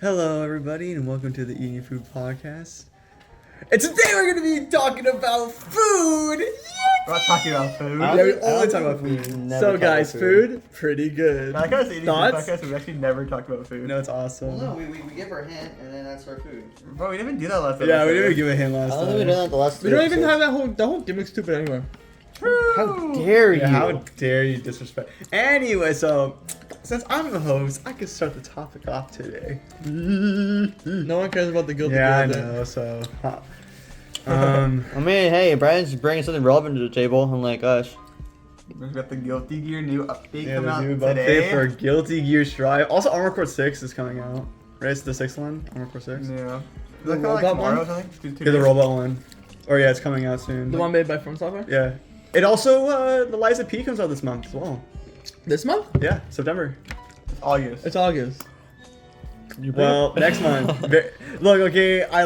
Hello, everybody, and welcome to the Eating Food Podcast. And today we're going to be talking about food. We're not talking about food. Yeah, we only talk about food. So guys, food, pretty good. I kind of eating food Thoughts? podcast, we actually never talked about food. No, it's awesome. Well, no, we give her a hint, and then that's our food. Bro, we didn't even do that last episode. Yeah, we didn't even give a hint last I don't think we did time. that the last We two don't even episodes. have the whole gimmick stupid anywhere. How dare you? Yeah, how dare you disrespect. Anyway, so since I'm the host, I can start the topic off today. No one cares about the guilty Yeah, I gear. know, so. I mean, hey, Brian's bringing something relevant to the table, unlike us. We've got the Guilty Gear new update Yeah, coming the out new today. update for Guilty Gear Strive. Also, Armored Core 6 is coming out. Right, it's the 6th one? Armored Core 6? Yeah. Is The that kind of like robot tomorrow or one? something? Two Yeah, the days? robot one. Or yeah, it's coming out soon. The one made by From Software? Yeah. It also, the Liza P comes out this month as well. This month? Yeah, September. August. It's August. Well, next month. Look, okay, I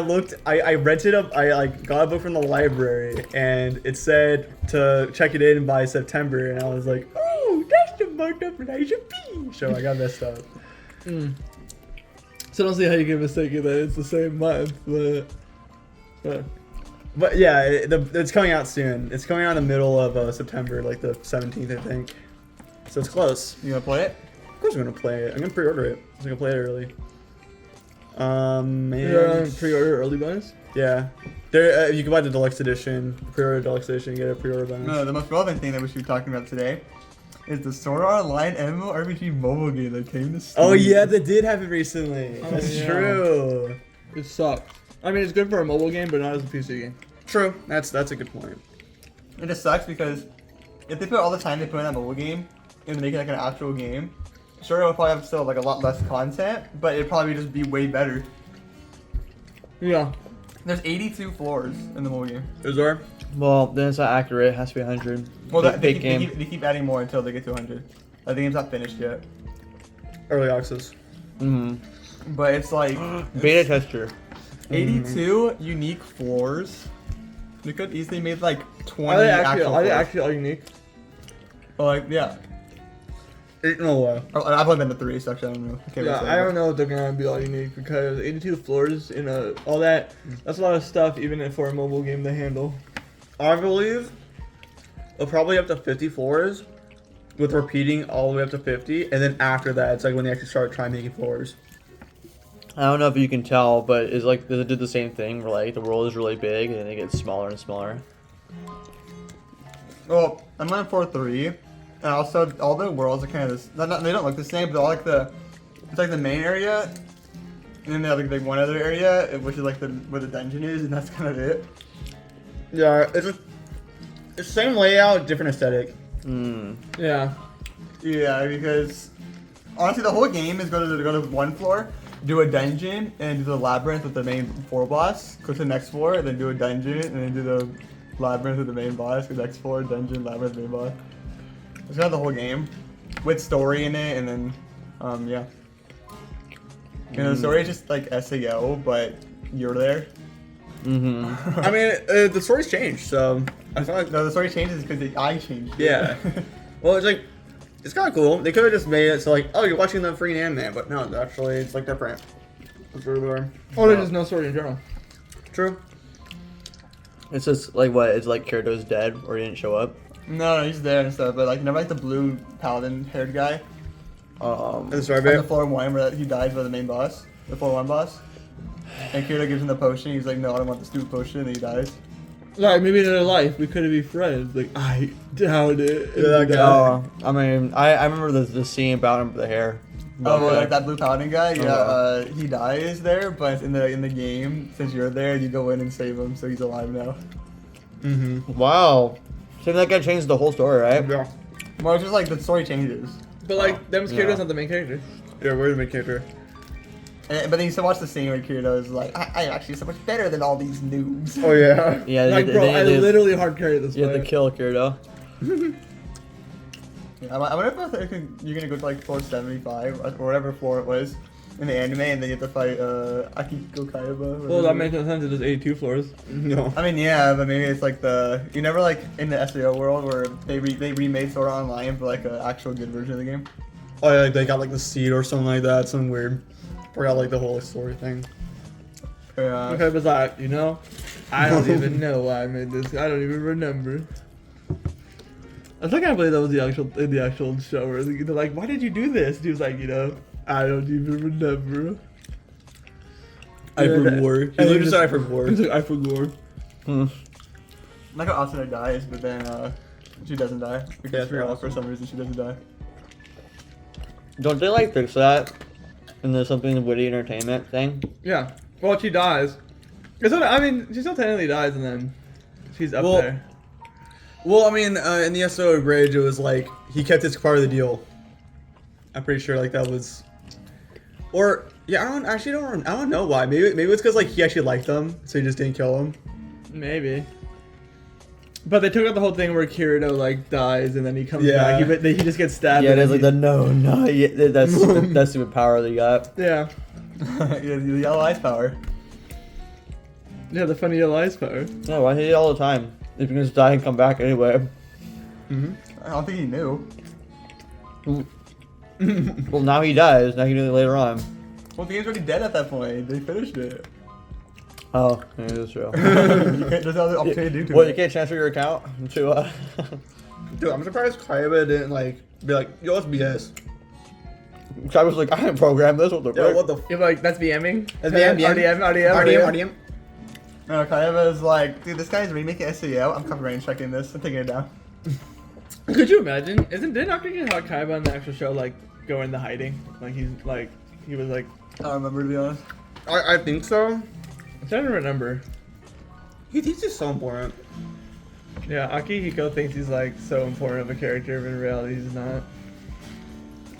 rented I got a book from the library, and it said to check it in by September, and I was like, oh, that's the month of Liza P. So I got messed up. So I don't see how you can mistake it that it's the same month, but But yeah, it's coming out soon. It's coming out in the middle of September, like the 17th, I think. So it's close. You gonna play it? Of course I'm gonna play it. I'm gonna pre-order it. I'm gonna play it early. you're on pre-order early bonus? Yeah. There, you can buy the deluxe edition, pre-order deluxe edition, get a pre-order bonus. No, the most relevant thing that we should be talking about today is the Sword Art Online MMORPG mobile game that came to Steam. Oh yeah, they did have it recently. Oh, That's yeah. true. It sucks. I mean, it's good for a mobile game, but not as a PC game. True. That's a good point. It just sucks because if they put all the time they put in that mobile game and make it like an actual game, sure it'll probably have still like a lot less content, but it'd probably just be way better. Yeah. There's 82 floors in the mobile game. Is there? Well, then it's not accurate. It has to be 100. Well, Big game. they keep adding more until they get to 100. The game's not finished yet. Early access. Mm-hmm. But it's like Beta tester. 82 unique floors. They could easily made like 20 Are they actual floors. actually all unique? Well, like, yeah. No way. I've only been to 3, so actually I don't know. Can't really Yeah, say, I but- don't know if they're gonna be all unique because 82 floors in all that's a lot of stuff even for a mobile game to handle. I believe they'll probably up to 50 floors, with repeating all the way up to 50, and then after that, it's like when they actually start trying making floors. I don't know if you can tell, but it's like they did the same thing where like the world is really big and then it gets smaller and smaller. Well, I'm on floor 3, and also all the worlds are kind of this. They don't look the same, but they're all like it's like the main area, and then they have like one other area, which is like where the dungeon is, and that's kind of it. Yeah, it's just it's the same layout, different aesthetic. Yeah. Yeah, because honestly, the whole game is go to one floor, do a dungeon, and do the labyrinth with the main floor boss. Go to the next floor, and then do a dungeon, and then do the labyrinth with the main boss. Go next floor, dungeon, labyrinth, main boss. It's kind of the whole game, with story in it, and then, yeah. You know, the story is just like SAO, but you're there. Mm-hmm. I mean, the story's changed, so I feel like No, the story changes because I changed. it. yeah. Well, it's like it's kind of cool. They could have just made it so like, oh, you're watching the free anime, but no, actually, it's like different. It's really weird. Or there's just no story in general. True. It's just like what? It's like Kirito's dead or he didn't show up. No, he's there and stuff, but like, never like the blue paladin-haired guy. In the story On the bit. floor 1 where he dies by the main boss, the floor 1 boss. And Kirito gives him the potion. He's like, no, I don't want the stupid potion, and he dies. Like maybe in real life we could have been friends. Like I doubt it. Yeah, that guy. Oh, I mean, I remember the scene about him with the hair. Oh, well, Okay. like that blue paladin guy. Yeah, he dies there, but in the game, since you're there, you go in and save him, so he's alive now. Mm-hmm. Wow. So that guy changed the whole story, right? Yeah. Well, it's just like the story changes. But like, them Kirito's Kirito's not the main character. Yeah, we're the main character. But then you still watch the scene where Kirito is like, I'm actually so much better than all these noobs. Oh yeah. Yeah, Like, bro, I literally hard carried this. You have to kill Kirito. Yeah, I wonder if you're gonna go to like floor 75 or whatever floor it was in the anime, and then you have to fight Akiko Kaiba. Well, that makes no sense. It's 82 floors. No. I mean, yeah, but maybe it's like you never like in the SEO world where they remade Sword Art Online for like an actual good version of the game. Oh yeah, like they got like the seed or something like that. Something weird. forgot like the whole story thing. Yeah. Okay, was like, you know, I don't even know why I made this. I don't even remember. I still can't believe that was the actual show. Where they're like, why did you do this? And he was like, you know, I don't even remember. I forgot. He And literally just- said I forgot. He's like, I forgot. Like how Asuna dies, but then she doesn't die. Yeah, Because it's pretty for some reason she doesn't die. Don't they like fix that? And there's something witty entertainment thing. Yeah. Well, she dies. I mean, she still technically dies, and then she's up Well, there. Well, I mean, in the SO Bridge, it was like he kept his part of the deal. I'm pretty sure like that was, or yeah, I don't know why. Maybe it's because like he actually liked them, so he just didn't kill him. Maybe. But they took out the whole thing where Kirito like dies and then he comes Yeah. back. He just gets stabbed. Yeah, and there's then like the no, yeah, that's stupid power they got. yeah, Yeah, the yellow ice power. yeah, the funny yellow ice power. No, I hate it all the time. If you can just die and come back anyway. I don't think he knew. Well, now he dies. Now he knew it later on. Well, the game's already dead at that point. They finished it. Oh, yeah, that's true. There's no other opportunity to do to Well, you it. can't transfer your account to Dude, I'm surprised Kaiba didn't like be like, yo, it's BS. I was like, I didn't program this. What the Yo, frick? what the? You're like, that's BMing? That's BM, RDM. No, Kaeva's like, dude, this guy's remaking SEO. I'm copyright checking this. I'm taking it down. Could you imagine? Didn't Dr. Get Hot Kaiba in the actual show like go into hiding? Like he was like, I don't remember, to be honest. I think so. I'm trying to remember. He thinks he's so important. Yeah, Akihiko thinks he's like so important of a character, but in reality he's not.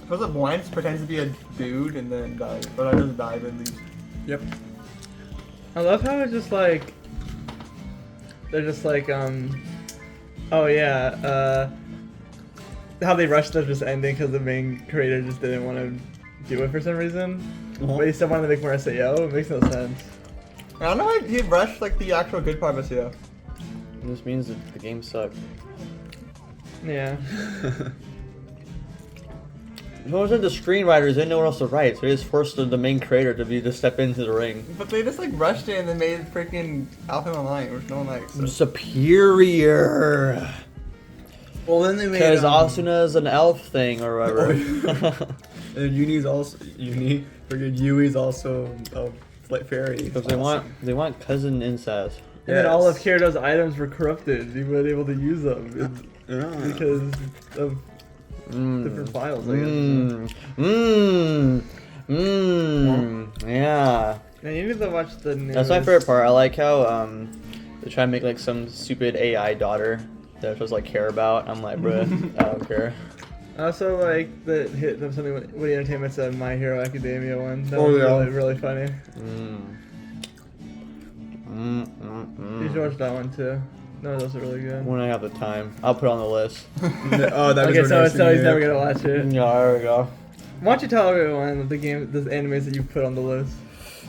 Was it once pretends to be a dude and then dies, but I doesn't die, then leaves. Yep. I love how it's just like they're just like oh yeah how they rushed the just ending because the main creator just didn't want to do it for some reason, but he still wanted to make more SAO. It makes no sense. I don't know why he rushed like the actual good part of SEO. This means that the game sucked. Yeah. What was it? The screenwriters didn't know what else to write, so they just forced the main creator to step into the ring. But they just like rushed it and then made freaking Alpha Online, which no one likes. So. Superior. Well, then they made Because Asuna's an elf thing or whatever. and Uni's also Freaking Yui's also a fairy. Because they want cousin incest. And then all of Yes. Kirito's items were corrupted. He wasn't able to use them Yeah. because of different files, I guess. Yeah. Man, you need to watch the news. That's my favorite part. I like how they try to make like some stupid AI daughter that I'm supposed to like care about. I'm like, bruh, I don't care. Also, like the hit of something with the Entertainment said My Hero Academia one. That Oh, was yeah. really funny. You should watch that one too. No, those are really good. When I have the time, I'll put it on the list. Oh, that Okay, so he's never gonna watch it. Yeah, there we go. Why don't you tell everyone the animes that you put on the list?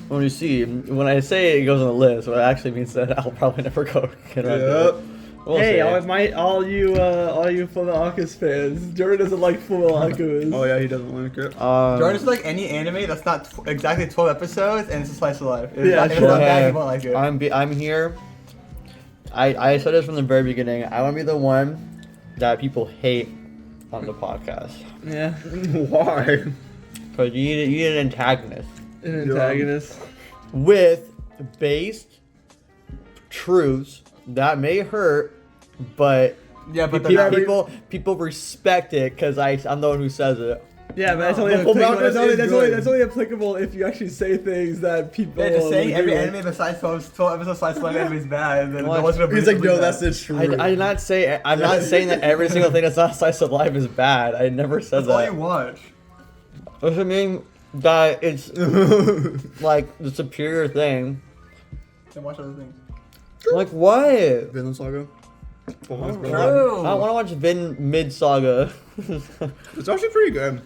When you see, when I say it goes on the list, what it actually means that I'll probably never go get around to Yep. it. We'll Hey, see. all you Full Alchemist fans, Jordan doesn't like Full Alchemist. Oh yeah, he doesn't like it. Jordan's like any anime that's not exactly 12 episodes and it's a slice of life. If Yeah, it's sure. not bad, Hey, you won't like it. I'm here. I said this from the very beginning. I want to be the one that people hate on the podcast. Yeah, Why? Because you need an antagonist an antagonist. with based truths that may hurt, but Yeah, but people respect it because I'm the one who says it. Yeah, but that's only Full applicable. Alchemist is That's good. only applicable if you actually say things that people. Yeah, just saying would every agree with. anime besides 12 episodes slice of life anime is bad. Then What? no one's gonna He's like, believe no, that. that's the truth. I did not say. I'm not saying that every single thing that's not slice of life is bad. I never said That's all that. you watch. Doesn't mean that it's like the superior thing. Then watch other things. Like what? Vinland Saga. Oh, I True. don't want to watch Vin Mid Saga. it's actually pretty good.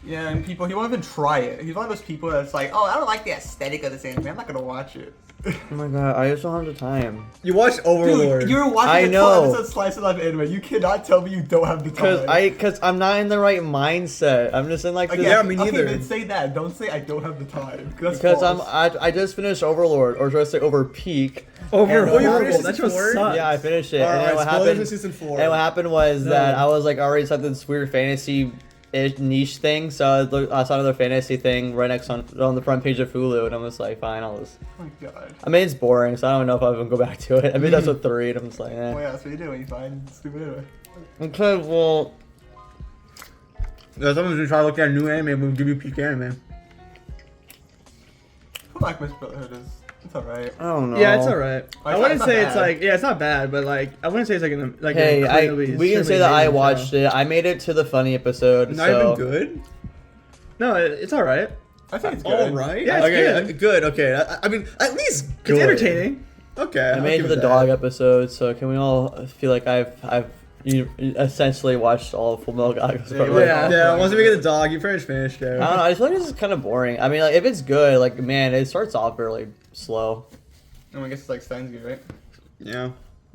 Yeah, and he won't even try it. He's one of those people that's like, oh, I don't like the aesthetic of this anime. I'm not gonna watch it. Oh my god, I just don't have the time. You watched Overlord. Dude, you're watching I a know. 12 episode slice of life anime. You cannot tell me you don't have the time. Cause I'm not in the right mindset. I'm just in like this. Yeah, me neither. Okay, then say that. Don't say I don't have the time. That's Because false. I just finished Overlord, or should I say Over Peak? Over And- Oh, you horrible. finished That season show 4? sucks. Yeah, I finished it. Alright, and then what spoilers happened? for season 4. And what happened was No. that I was like already set this weird fantasy niche thing, so I saw another fantasy thing right next on the front page of Hulu, and I'm just like, fine, I'll just. Oh my god. I mean, it's boring, so I don't know if I'll even go back to it. I mean, that's what 3, and I'm just like, Well, eh. yeah, that's what you do when you find stupid anime. Okay, well, Yeah, someone's gonna try to look at a new anime and we'll give you peak anime. Black Miss Brotherhood is. It's alright. I don't know. Yeah, it's alright. It's I not- wouldn't it's not say it's bad. like it's not bad, but like I wouldn't say it's like an Hey, we can say that I watched it. I made it to the funny episode. Not so. even good. No, it's alright. I think it's good. All right. Yeah, it's okay, good. Good. Okay. I mean, at least good. It's entertaining. Okay. I I'll made it give to the that. dog episode, so can we all feel like I've essentially watched all of Full Metal Alchemist? Yeah, Brotherhood? Yeah. Yeah. Once we get the dog, you pretty much finished I it. don't know. I just feel like this is kind of boring. I mean, like if it's good, like man, it starts off really slow, I guess it's like Steins Gate, right? Yeah.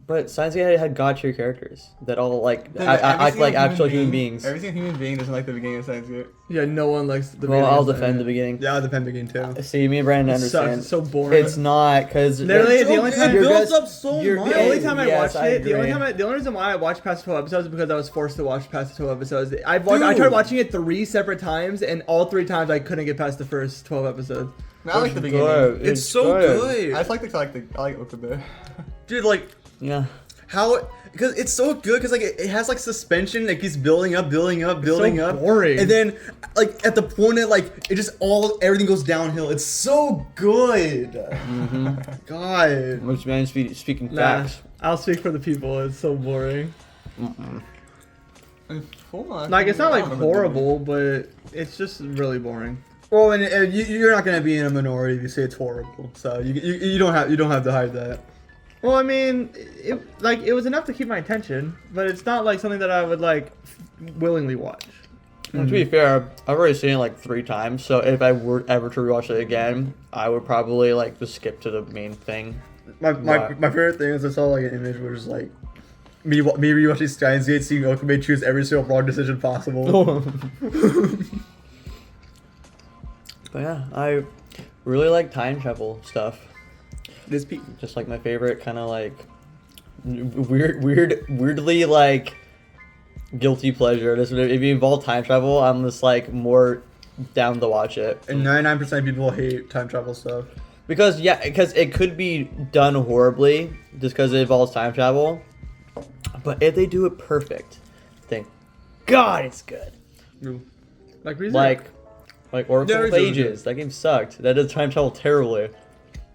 but Science Gate had god tier characters that all like Every act single like actual human beings. Every single human being doesn't like the beginning of Steins Gate. Yeah, no one likes the. Well, beginning I'll of defend the Silent beginning. Yeah, the pen begin too. See, me and Brandon Hill. It sucks. understand. It's so boring. It's not because Literally, the only time it you're builds just- up so you're much. The only time I Yes, watched I it, the only agree. the only reason why I watched past 12 episodes is because I was forced to watch past 12 episodes. I tried Dude. watching it 3 separate times, and all 3 times I couldn't get past the first 12 episodes. I like the beginning. Good. It's so good. I just like I like Okabe. Dude, like Yeah. how because it's so good because like it has like suspension, like he's building up, building up, building so up, boring. and then like at the point it like it just everything goes downhill. It's so good. God. Which man speaking Nah, facts. I'll speak for the people. It's so boring. Like Like it's not like horrible, but it's just really boring. Well, and you're not gonna be in a minority if you say it's horrible. So you don't have to hide that. Well, I mean, it was enough to keep my attention, but it's not like something that I would like willingly watch. Well, to be fair, I've already seen it like 3 times, so if I were ever to rewatch it again, I would probably like just skip to the main thing. My Why? favorite thing is I saw like an image where it's like me rewatching Steins Gate, seeing Okabe choose every single wrong decision possible. But yeah, I really like time travel stuff. This peak. Just like my favorite kind of like weirdly like guilty pleasure. Just if you involve time travel, I'm just like more down to watch it. And 99% of people hate time travel stuff. Because it could be done horribly just because it involves time travel. But if they do it perfect, thank God it's good. Like ReZero. Like Oracle Yeah, of ReZero. Ages. That game sucked. That does time travel terribly.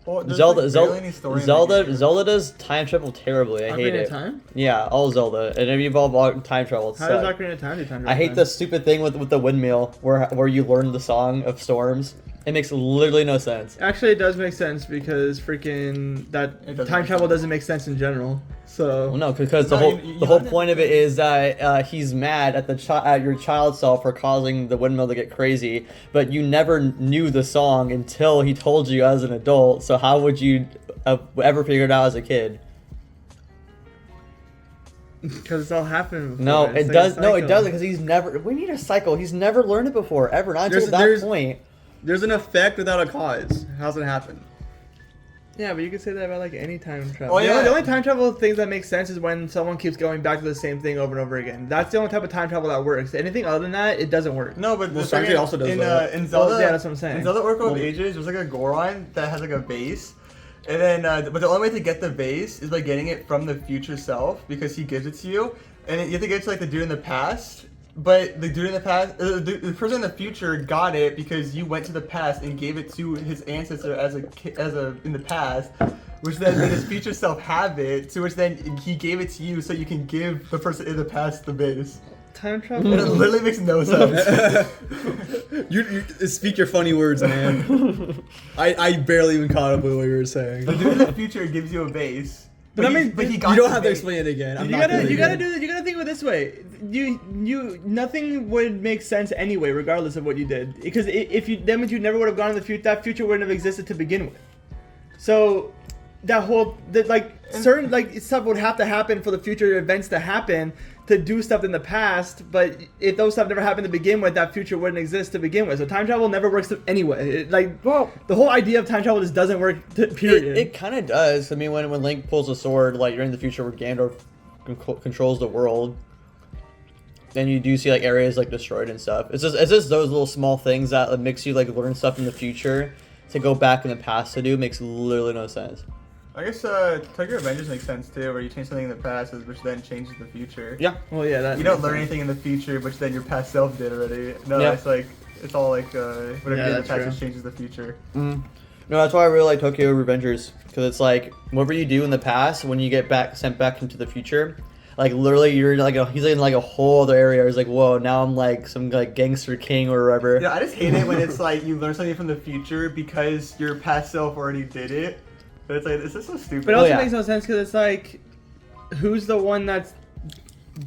Well, there's, Zelda like, barely any story in the Zelda game. Zelda does time travel terribly. I hate Ocarina of it. Time? Yeah, all Zelda. And if you involve all time travel, it How does sucks. Ocarina of Time do time I travel? hate the stupid thing with the windmill where you learn the song of storms. It makes literally no sense. Actually, it does make sense because freaking that It doesn't time make travel sense. doesn't make sense in general. So Well, no, because the No, whole you the whole learn it point of it because- is that he's mad at at your child self for causing the windmill to get crazy, but you never knew the song until he told you as an adult. So how would you ever figure it out as a kid? because it's all happened. Before. No, It's it like a does. No, it cycle. doesn't because he's never. We need a cycle. He's never learned it before, ever. Not until There's- that point. There's an effect without a cause. How's it happen? Yeah, but you could say that about like any time travel. Oh, yeah. The only time travel things that make sense is when someone keeps going back to the same thing over and over again. That's the only type of time travel that works. Anything other than that, it doesn't work. No, but Well, the Steins thing Gate also does in, that. in Zelda, yeah, that's what I'm saying. In Zelda Oracle of Well- Ages, there's like a Goron that has like a vase, and then but the only way to get the vase is by getting it from the future self because he gives it to you, and you have to get it to like the dude in the past. But the dude in the past, the person in the future got it because you went to the past and gave it to his ancestor as a in the past, which then made his future self have it. To which then he gave it to you so you can give the person in the past the vase. Time And travel. it literally makes no sense. You speak your funny words, man. I barely even caught up with what you were saying. The dude in the future gives you a vase, But I mean, but he You got don't the have to bait. explain it again. I'm you not gotta gonna you do gotta it. do you gotta think of it this way. Nothing would make sense anyway, regardless of what you did. Because if you that means you never would have gone in the future. That future wouldn't have existed to begin with. So that whole certain stuff would have to happen for the future events to happen to do stuff in the past. But if those stuff never happened to begin with, that future wouldn't exist to begin with. So time travel never works anyway. The whole idea of time travel just doesn't work. Period. It kind of does. I mean, when Link pulls a sword, like you're in the future where Gandalf controls the world, then you do see like areas like destroyed and stuff. It's just those little small things that makes you like learn stuff in the future to go back in the past to do makes literally no sense. I guess Tokyo Revengers makes sense too, where you change something in the past, which then changes the future. Yeah. Well, yeah, that You don't makes learn sense. anything in the future, which then your past self did already. No, Yeah. it's all like whatever Yeah, you did in the that's past true. just changes the future. No, that's why I really like Tokyo Revengers, because it's like whatever you do in the past, when you get sent back into the future, like literally you're like he's in like a whole other area. He's like, whoa, now I'm like some like gangster king or whatever. Yeah, I just hate it when it's like you learn something from the future because your past self already did it. But it's like, this is so stupid. But it also yeah. makes no sense because it's like, who's the one that's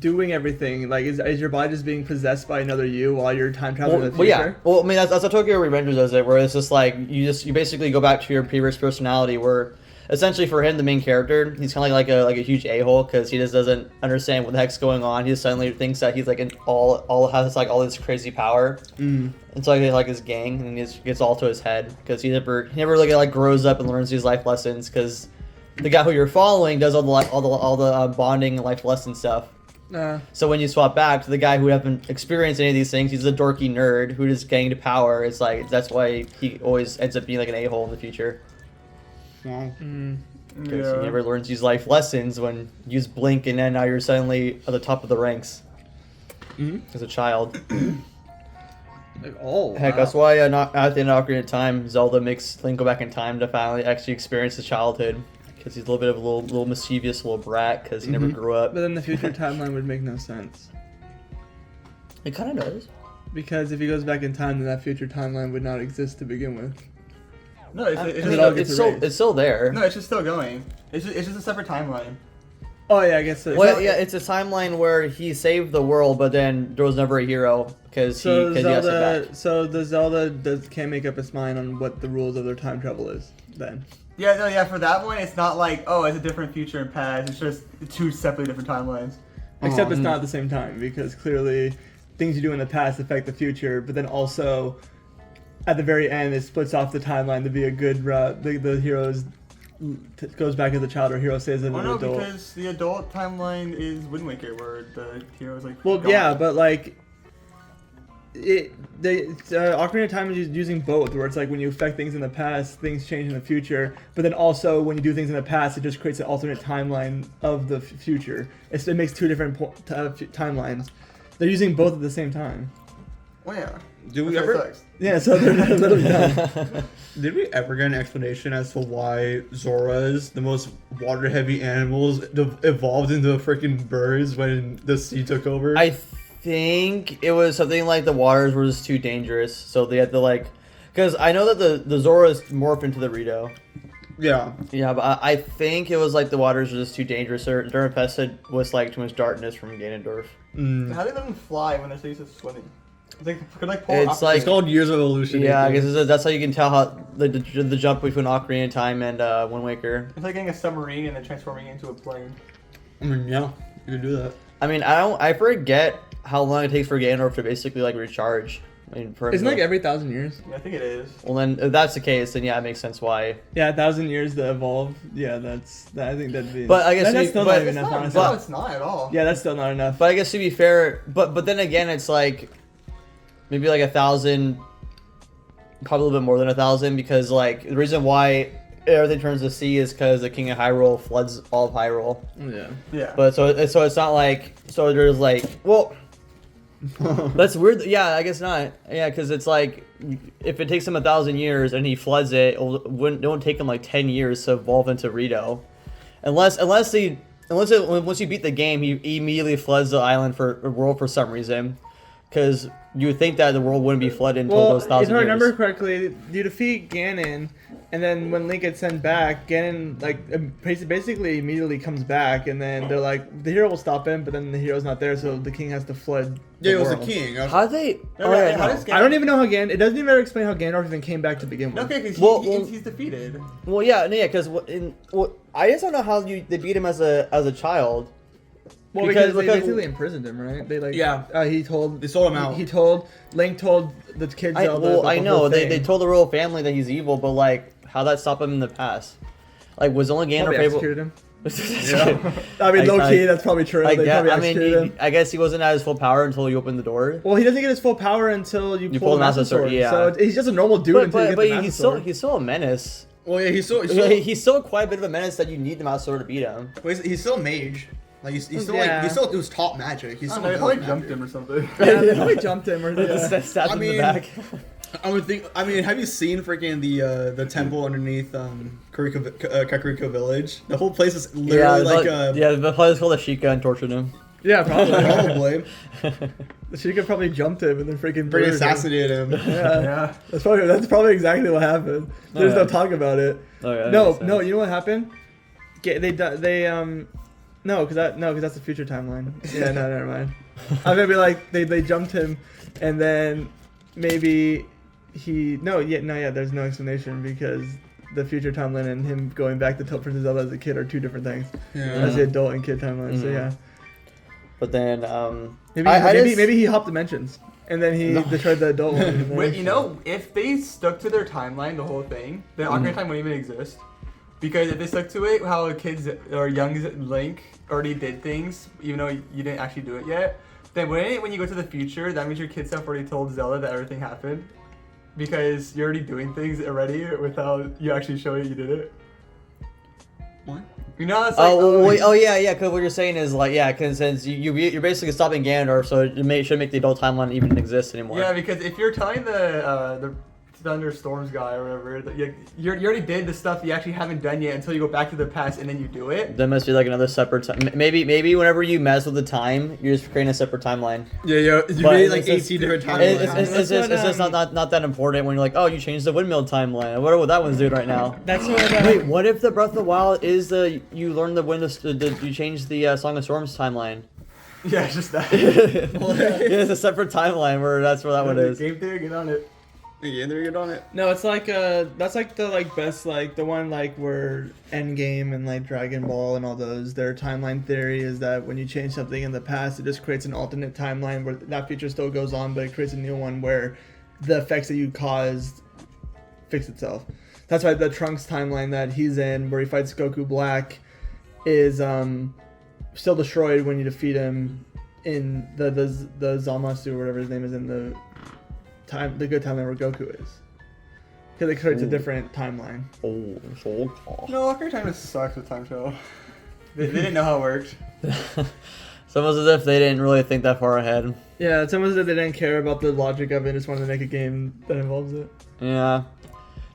doing everything? Like, is your body just being possessed by another you while you're time traveling in the Well, future? yeah. Well, I mean, that's how Tokyo Revengers does it, where it's just like you basically go back to your previous personality, where essentially for him, the main character, he's kind of like a huge a-hole because he just doesn't understand what the heck's going on. He just suddenly thinks that he's like has like all this crazy power. And so like his gang, and he gets all to his head because he never really like grows up and learns these life lessons because the guy who you're following does all the bonding and life lesson stuff. So when you swap back to the guy who haven't experienced any of these things, he's a dorky nerd who just gained power. It's like that's why he always ends up being like an a-hole in the future. Wow. Because he never learns these life lessons when you just blink and then now you're suddenly at the top of the ranks as a child. Heck, that's why not at the end of Ocarina of Time, Zelda makes Link go back in time to finally actually experience his childhood. Because he's a little bit of a little mischievous little brat because he never grew up. But then the future timeline would make no sense. It kind of does. Because if he goes back in time, then that future timeline would not exist to begin with. No, it's it all gets erased. It's still there. no, it's just still going. It's just a separate timeline. Oh yeah, I guess so. Well, yeah, it's a timeline where he saved the world, but then there was never a hero because he got sent back. So the Zelda can't make up its mind on what the rules of their time travel is then. Yeah, no, yeah. For that one, it's not like it's a different future and past. It's just two separately different timelines. Except it's not at the same time because clearly things you do in the past affect the future, but then also at the very end it splits off the timeline to be a good route. The heroes goes back as a child or hero stays as an Oh no, adult. because the adult timeline is Wind Waker, where the hero's like. Well, gone. yeah, but like Ocarina of Time is using both, where it's like when you affect things in the past, things change in the future. But then also when you do things in the past, it just creates an alternate timeline of the future. It makes two different timelines. They're using both at the same time. Well, yeah. Do we That's ever? what sucks. Yeah, so they're literally done. Did we ever get an explanation as to why Zoras, the most water-heavy animals, evolved into freaking birds when the sea took over? I think it was something like the waters were just too dangerous, so they had to like, because I know that the Zoras morph into the Rito. Yeah. Yeah, but I think it was like the waters were just too dangerous. Or Durapesta was like too much darkness from Ganondorf. How do they let them fly when they're so used to swimming? They could like pull It's opposite- like- It's called Years of Evolution. Yeah, I guess that's how you can tell how the jump between Ocarina of Time and Wind Waker. It's like getting a submarine and then transforming it into a plane. I mean, yeah, you can do that. I mean, I forget how long it takes for Ganondorf to basically like recharge. I mean, for him Isn't to- like every 1,000 years? I think it is. Well, then if that's the case, then yeah, it makes sense why. Yeah, 1,000 years to evolve. Yeah, I think that'd be. But I guess that's we- still but not even It's enough, not, honestly. no, it's not at all. Yeah, that's still not enough. But I guess to be fair, but then again, it's like maybe like 1,000, probably a little bit more than 1,000, because like the reason why everything turns to sea is because the King of Hyrule floods all of Hyrule. Yeah. Yeah. But so it's not like there's like that's weird. Yeah, I guess not. Yeah, because it's like if it takes him 1,000 years and he floods it, it won't take him like 10 years to evolve into Rito, unless once you beat the game, he immediately floods the island for a world for some reason, because you would think that the world wouldn't be flooded until Well, those 1,000 if I years. remember correctly, you defeat Ganon, And then when Link gets sent back, Ganon basically immediately comes back, and then they're like, the hero will stop him, but then the hero's not there, so the king has to flood. Yeah, it was world. the king. How they? No, yeah, how no. does I don't even know how Ganon. It doesn't even explain how Ganondorf even came back to begin with. Okay, because Well, he's defeated. Well, yeah, because I just don't know how they beat him as a child. Well, because they basically imprisoned him, right? They he told They sold him out. Link told the kids. I know they told the royal family that he's evil, but like how that stopped him in the past? Like was only Ganondorf able? Executed him. Yeah. I mean, low key, that's probably true. They probably executed him. I guess he wasn't at his full power until you opened the door. Well, he doesn't get his full power until you pull the Master Sword. Yeah. So he's just a normal dude until you get the Master Sword. He's still a menace. Well, yeah, he's Still quite a bit of a menace that you need the Master Sword to beat him. he's still a mage. Like he's still Yeah. he still was taught magic. He's I still don't know, they probably jumped him or something. Yeah, they probably jumped him or Stabbed him in the mean, back. I would think. I mean, have you seen freaking the temple underneath Kakariko Village? The whole place is literally the place called Ashika and tortured him. Yeah, probably. probably She could probably jumped him and then freaking pretty murdered him. assassinated him. Yeah. Yeah. That's probably exactly what happened. There's no Alright. talk about it. Okay, No, you know what happened? No, because that's the future timeline. Yeah, no, never mind. I'm gonna be like they jumped him, and then maybe there's no explanation because the future timeline and him going back to Princess Zelda as a kid are two different things. Yeah. As the adult and kid timeline. So yeah, But then maybe he hopped dimensions and then he destroyed the adult one. and then- Wait, if they stuck to their timeline, the whole thing, then Ocarina of Time wouldn't even exist. Because if they stuck to it, how kids or young Link already did things, even though you didn't actually do it yet, then when you go to the future, that means your kid self already told Zelda that everything happened. Because you're already doing things already without you actually showing you did it. What? You know, it's like, yeah. Because what you're saying is like, yeah, because since you're basically stopping Ganondorf, so it should make the adult timeline even exist anymore. Yeah, because if you're telling the Thunderstorms guy or whatever, that you already did the stuff you actually haven't done yet until you go back to the past and then you do it. There must be like another separate time. Maybe whenever you mess with the time, you're just creating a separate timeline. Yeah, you But made like it's 18 different timelines. It's just not that important when you're like, oh, you changed the windmill timeline. I wonder what that one's doing right now. That's what. Wait, what if the Breath of the Wild is you learn the you change the Song of Storms timeline? Yeah, it's just that. Yeah, it's a separate timeline where that's where that one is. Game theory, get on it. Yeah, there you get on it. No, it's like that's like the best the one where Endgame and like Dragon Ball and all those, their timeline theory is that when you change something in the past, it just creates an alternate timeline where that future still goes on, but it creates a new one where the effects that you caused fix itself. That's why the Trunks timeline that he's in, where he fights Goku Black, is still destroyed when you defeat him in the Zamasu or whatever his name is in the good timeline where Goku is, because it creates a different timeline. Oh, so cool. No, Ocarina of Time just sucks with time travel. They didn't know how it worked. It's almost as if they didn't really think that far ahead. Yeah, it's almost that they didn't care about the logic of it; just wanted to make a game that involves it. Yeah.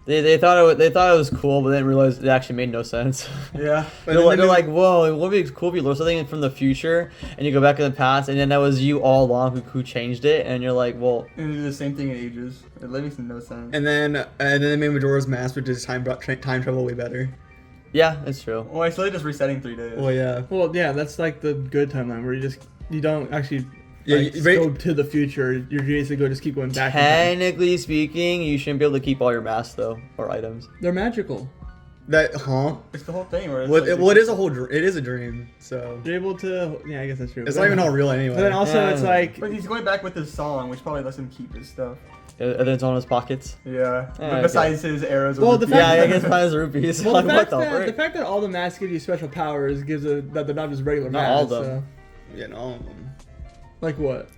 They thought it was cool, but they didn't realize it actually made no sense. Yeah. They're like, whoa, it would be cool if you learn something from the future and you go back in the past, and then that was you all along who changed it, and you're like, well. And they do the same thing in ages. It makes no sense. And then they made Majora's Mask, which is time travel way better. Yeah, it's true. Well, it's really just resetting 3 days. Well, yeah. Well, yeah, that's like the good timeline where you don't actually Yeah, go to the future. You're basically just keep going back. in time. Technically speaking, you shouldn't be able to keep all your masks though, or items. They're magical. It's the whole thing. Where it's It is a whole. It is a dream. So You're able to. Yeah, I guess that's true. it's not even all real anyway. But then also it's like. But he's going back with his song, which probably lets him keep his stuff. And then it's on his pockets. Yeah. Okay. Besides his arrows. Well, with the Yeah, fact- I guess mine is rupees. Well, Like, the what fact, the the fact that all the masks give you special powers gives that they're not just regular Not masks. all of them. Yeah, no. Like what?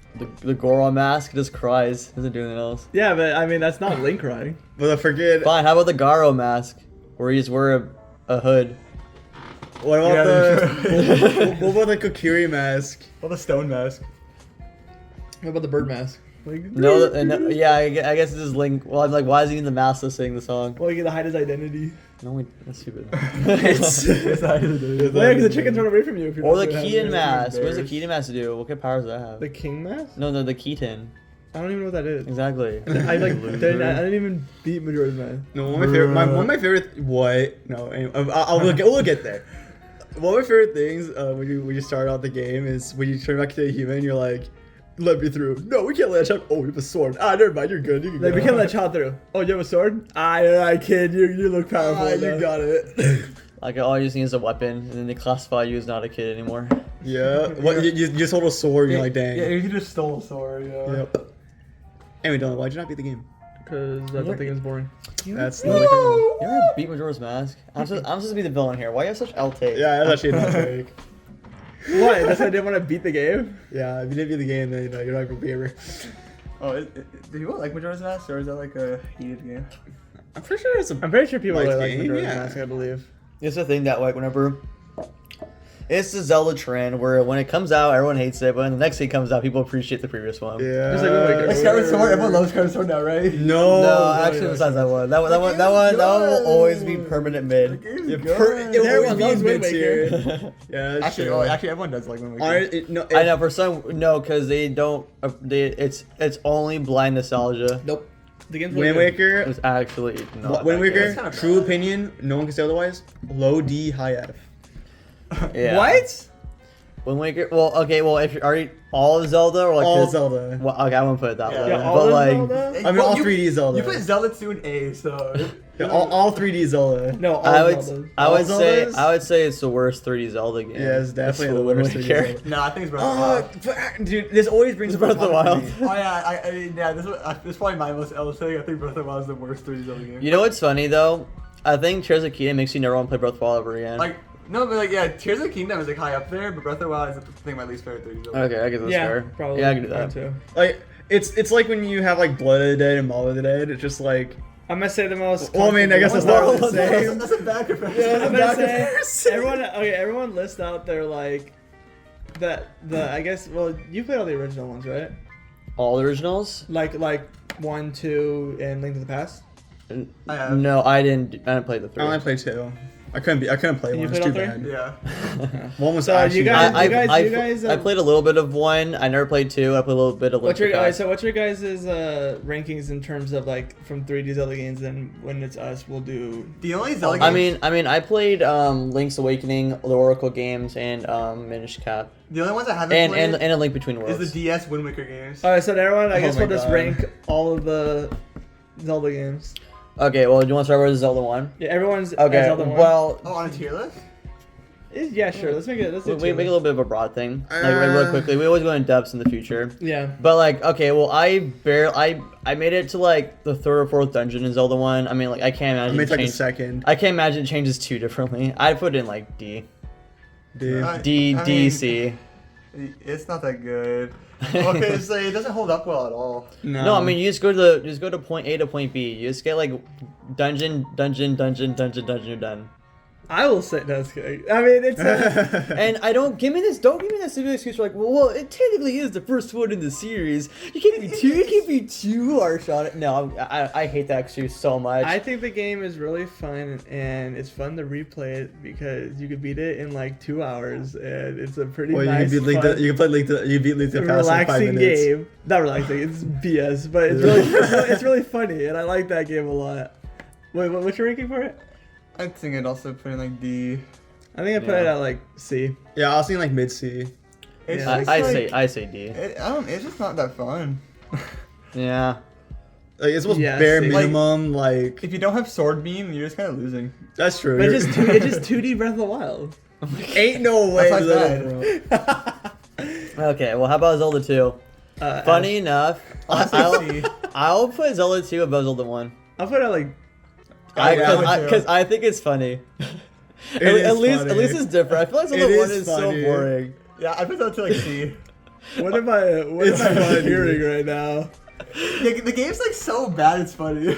The Goron mask just cries. Doesn't do anything else. Yeah, but I mean that's not Link crying. But I forget. Fine. How about the Garo mask, where you just wear a hood? What about Yeah, the? what about the Kokiri mask? Well, the stone mask. What about the bird mask? Like, Yeah, I guess it's just Link. Well, I'm like, why is he in the mask to sing the song? well, you get to hide his identity. No, that's stupid. It's. Well, yeah, because the chickens run away from you if you're Or not the doing Keaton it. mask. What does the bears. Keaton mask do? What kind of powers does that have? The king mask? No, the Keaton. I don't even know what that is. Exactly. I like Loser. didn't even beat Majora's Mask. No, one of my favorite. One of my favorite. What? No, anyway, we'll get there. One of my favorite things when you start out the game is when you turn back to a human, you're like, "Let me through." No, we can't let a child. Oh, you have a sword. Ah, never mind. You're good. You can Like, go. we can't let child through. Oh, you have a sword? I kid. You look powerful. Ah, you enough. got it. Like all you need is a weapon, and then they classify you as not a kid anymore. Yeah. What? You just hold a sword. And you're like, dang. Yeah, you just stole a sword. Yeah. Yep. Anyway, Dylan, why'd you not beat the game? Because I don't think it's boring. That's not like a, You ever beat Majora's Mask? I'm supposed to be the villain here. Why you have such L take? yeah, that's actually not take. What? That's why I didn't want to beat the game? Yeah, if you didn't beat the game, then you're not gonna be ever. Oh, do people like Majora's Mask, or is that like a heated game? I'm pretty sure it's a. I'm pretty sure people Like really like game, Majora's yeah. Mask, I believe. It's the thing that like whenever it's the Zelda trend where when it comes out everyone hates it, but when the next thing comes out people appreciate the previous one. Yeah. It's like Wind Waker. Skyward Sword, everyone loves Skyward Sword now, right? No. No, actually besides that one. That one will always be permanent mid. Yeah, Good. it'll Everyone always be loves in Wind mid Waker. tier. Yeah, that's Actually, true. actually, everyone does like Wind Waker. No, I know for some no, because they don't. It's only blind nostalgia. Nope. The game's really Wind good. Waker. It's actually not. Wind that Waker. It's kinda True bad. opinion. No one can say otherwise. Low D, high F. good. Yeah. What? Wind Waker. Well, okay. Well, if you're already all of Zelda or like All the- Zelda. Well, okay, I won't put it that Yeah. way. Yeah, all but of like, Zelda? I mean, all you- 3D Zelda. You put Zelda 2 in A, so. Yeah, all 3D Zelda. No, all I would Zeldas. All Zeldas? I would say it's the worst 3D Zelda game. Yeah, it's definitely the Wind worst 3D Waker. Zelda. No, I think it's Breath of the Oh, Wild. dude, this always brings Breath of the Wild. Oh yeah, this is probably my most L thing. I think Breath of the Wild is the worst 3D Zelda game. You know what's funny though? I think Tears of the Kingdom makes you never want to play Breath of the Wild ever again. Like, no, but like, yeah, Tears of the Kingdom is like high up there, but Breath of the Wild is I think my least favorite 3D Zelda. okay, I guess that's Yeah, fair. probably. Yeah, I can do Mine that. too. Like, it's like when you have like Blood of the Dead and Maul of the Dead. It's just like. I'm gonna say the most. Well, I mean, I guess that's comfortable- not what I'm saying. That's a bad comparison. Yeah, I'm Back gonna say comparison. everyone list out their like I guess you played all the original ones, right? All the originals? Like 1, 2, and Link to the Past. I have. No, I didn't play the I three. only played 2. I couldn't play And you one. It's too played all bad. Yeah. One was So actually. you guys- I played a little bit of one. I never played two. I played a little bit of Link What's to your the Past. so what's your guys' rankings in terms of like from 3D Zelda games? And when it's us, we'll do. The only Zelda I games. mean, I played Link's Awakening, the Oracle games, and Minish Cap, The only ones I haven't and played A Link Between is Worlds. the DS Wind Waker games. All right, so everyone, I Oh guess my we'll just God. rank all of the Zelda games. Okay, well, do you want to start with Zelda 1? Yeah, everyone's Okay, Zelda 1. well, Oh, on a tier list? Yeah, sure. Let's make it. Let's do we two. make a little bit of a broad thing, like real quickly. We always go in depths in the future. Yeah. But like, okay, well, I made it to like the third or fourth dungeon in Zelda 1. I mean, like, I can't I imagine made like the change. second. I can't imagine it changes too differently. I'd put it in like D, Dude. D, I D, mean, C. It's not that good. Okay, so it doesn't hold up well at all. No, I mean you just go to point A to point B. You just get like dungeon, you're done. I will say that's good. I mean, it's. And don't give me this stupid excuse for like, well, it technically is the first one in the series. You can't be too harsh on it. No, I hate that excuse so much. I think the game is really fun and it's fun to replay it because you could beat it in like 2 hours and it's a pretty Well, nice, you can beat fun, you can play you beat Link to the Past in 5 relaxing minutes. game. Not relaxing, it's BS, but it's really it's really funny and I like that game a lot. Wait, what's your ranking for it? I think I'd also put in like D. I think I put it at like C. Yeah, I was thinking like mid C. It's Yeah. just I like, say D. it's just not that fun. Yeah. Like it's almost Yeah, bare see. minimum. Like If you don't have sword beam, you're just kind of losing. that's true. But it's just 2D Breath of the Wild. ain't no way. That's little not bro. Okay, well, how about Zelda 2? Funny enough, Honestly, I'll put Zelda 2 above Zelda 1. I'll put it like Because I think it's funny. is at least funny. it's different. I feel like Zelda It 1 is is so funny. boring. yeah, I put that to like C. what am I funny. hearing right now? The game's like so bad, it's funny.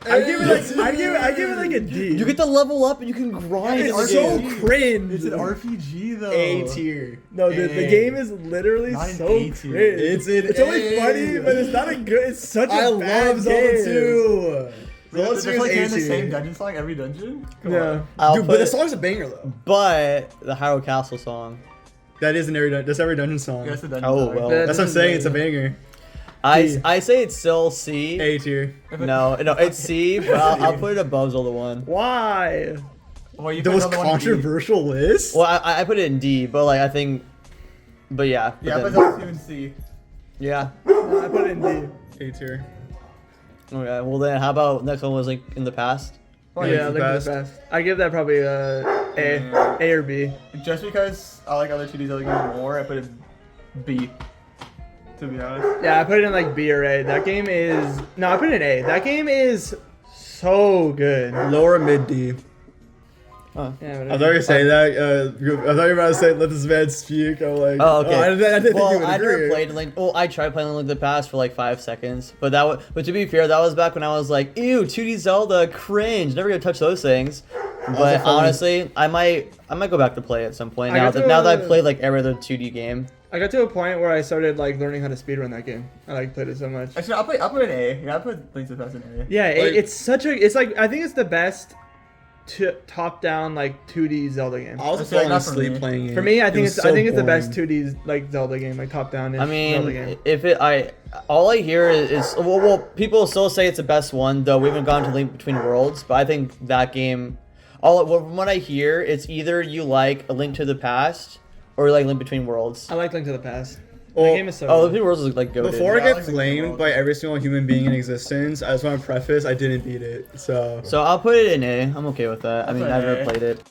I give it like a D. You get to level up and you can grind. It's in the so game. cringe. It's an RPG though. A tier. No, the A. game is literally Not an so A cringe. tier. It's only A. funny, but it's not a good. It's such a I bad love Zelda game. 2. Zelda 2 They're like is hearing A the same tier. dungeon song every dungeon. Come Yeah. on. I'll Dude, put but the song's a banger though. but the Hyrule Castle song. That is in every that's every dungeon song. Yeah, it's a dungeon Oh, song. well. That's what I'm saying. It's a banger. I say it's still C. A tier. No, it's C, but I'll put it above Zelda 1. Why? Well, you The put most Zelda 1 in D. controversial list. Well, I put it in D, but like I think, but yeah. Yeah, then- but Zelda 2 in C. yeah. I put it in D. A tier. Okay. Well then, how about next one was like in the past? Oh Yeah, yeah, Link Link to to the the Past. I give that probably A or B. Just because I like other 2D Zelda games more, I put it B. To be honest. Yeah, I put it in like B or A. That game is I put it in A. That game is so good. Lower mid D. Oh. Yeah, I thought you were saying that. I thought you were about to say let this man speak. I'm like, Oh, okay. I didn't think Well, you would I never agree. played Link. Well, I tried playing Link to the Past for like 5 seconds, but but to be fair, that was back when I was like, ew, 2D Zelda, cringe. Never gonna touch those things. But fun. honestly, I might go back to play at some point I now got to, that I've played like every other 2D game. I got to a point where I started like learning how to speedrun that game. I like played it so much. Actually, I'll put an A. Yeah, I'll put Link to the Past in A. Yeah, Like- it's like I think it's the best top-down like 2D Zelda game. I was I feel like falling not for asleep me. playing it. For me, I think was it's so the best boring. 2D like Zelda game, like top-down. I Zelda mean, game. if all I hear is well, people still say it's the best one, though we haven't gone to Link Between Worlds, but I think that game, from what I hear, it's either you like A Link to the Past or you like Link Between Worlds. I like Link to the Past. Well, the game is so. Oh, Link good. Between Worlds is like goated. Before Yeah, I I get like the flamed world. by every single human being in existence, I just want to preface I didn't beat it. So. So I'll put it in A. I'm okay with that. I mean, put I've A. never played it.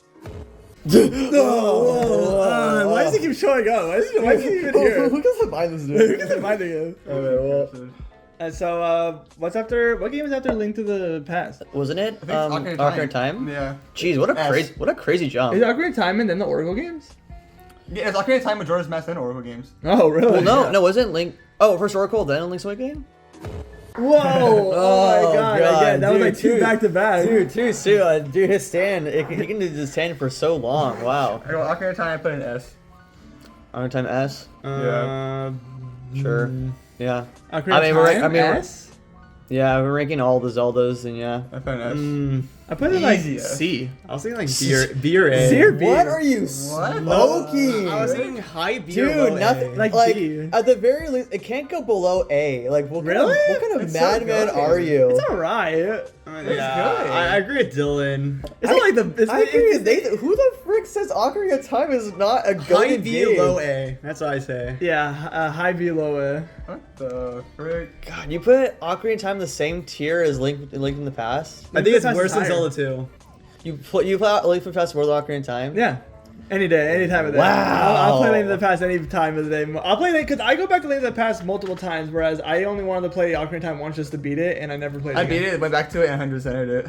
Why does he keep showing up? Why is he even here? Who doesn't buy this Who gets reminding you? Okay, well, And so, what game is after Link to the Past? Wasn't it? I think it's Ocarina of Time. Yeah. Jeez, what a S. crazy jump. Is it Ocarina of Time and then the Oracle games? Yeah, it's Ocarina of Time, Majora's Mask, and Oracle games. Oh, really? Well, no, wasn't Link? Oh, first Oracle, then Link's Awakening. Whoa! Oh, my Oh, god! God, Again, that was dude, like two dude. back to back. Too soon. Dude, his stand, he can do his stand for so long. Wow. I go Ocarina of Time, I put an S. Ocarina of Time S. Sure. Yeah. Ocarina I mean, of we're- Time, I mean, we're- S? Yeah, we're ranking all the Zeldas, and yeah. I put an S. I put it like Easy S. C. I was thinking like B or A. C or B? What are you What? smoking? I was thinking high B or Dude, low nothing A. Like like D. at the very least, it can't go below A. Like, Really? What kind of It's so madman good. are you? It's alright. Yeah, good. I agree with Dylan. It's not like the. It's I agree with Nathan. Who the frick says Ocarina of Time is not a High good B, game? low A. That's what I say. Yeah, high B, low A. What the frick? God, you put Ocarina of Time in the same tier as Link in the Past? I think it's Link to the worse Past than is Zelda 2. You play Link to the Past more than Ocarina of Time? Yeah. Any day, any time of the day. Wow. I'll play Link to the Past any time of the day. I'll play Link because I go back to Link to the Past multiple times, whereas I only wanted to play Ocarina of Time once just to beat it, and I never played it. I beat it, went back to it, and 100%ed it.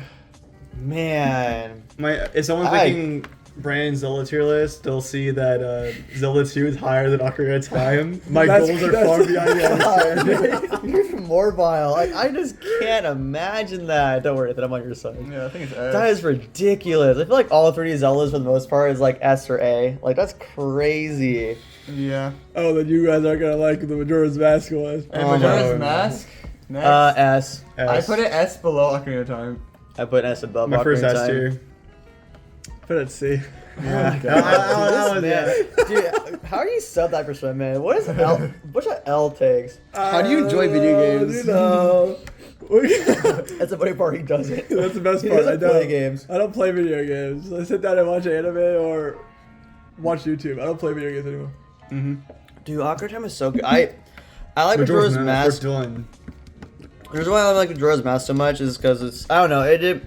Man. If someone's making Brandon's Zelda tier list, they'll see that Zelda 2 is higher than Ocarina of Time. My That's- goals are far beyond your understanding. You're even more vile. Like, I just can't imagine that. Don't worry, that I'm on your side. Yeah, I think it's S. That is ridiculous. I feel like all 3D Zeldas for the most part is like S or A. Like, that's crazy. Yeah. Oh, then you guys aren't gonna like the Majora's Mask one. And Oh, Majora's no. Mask. Next. S. I put it S below Ocarina of Time. I put S above My first Ocarina of S Time. tier. Put it C. Yeah. Dude, how are you sub that percent, man? What is L? What's that L takes? How do you enjoy video games? You know. That's the funny part. He doesn't. That's the best He part. I doesn't don't play games. I don't play video games. I sit down and watch anime or watch YouTube. I don't play video games anymore. Dude, Ocarina of Time is so good. I like Majora's Mask. Dylan. The reason why I like Majora's Mask so much is because it's I don't know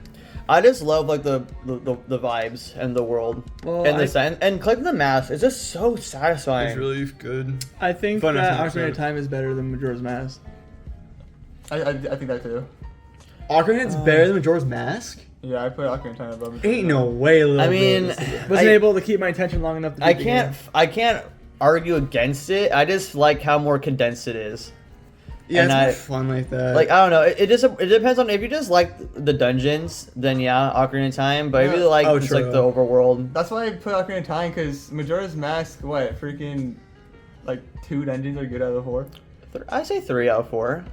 I just love like the vibes and the world Well, and the sound and collecting the mask. It's just so satisfying. It's really good. I think Fun that as an Ocarina of episode. Time is better than Majora's Mask. I think that too. Ocarina's better than Majora's Mask? Yeah, I put Ocarina of Time above. Ain't no way, little I mean, Wasn't able to keep my attention long enough to beat the game. I can't argue against it. I just like how more condensed it is. Yeah, and it's more fun like that. Like I don't know. It depends on if you just like the dungeons, then yeah, Ocarina of Time. But if you Yeah. like Oh, just true. like the overworld, That's why I put Ocarina of Time, because Majora's Mask, what, freaking, like, 2 dungeons are good out of the 4? I say 3 out of 4.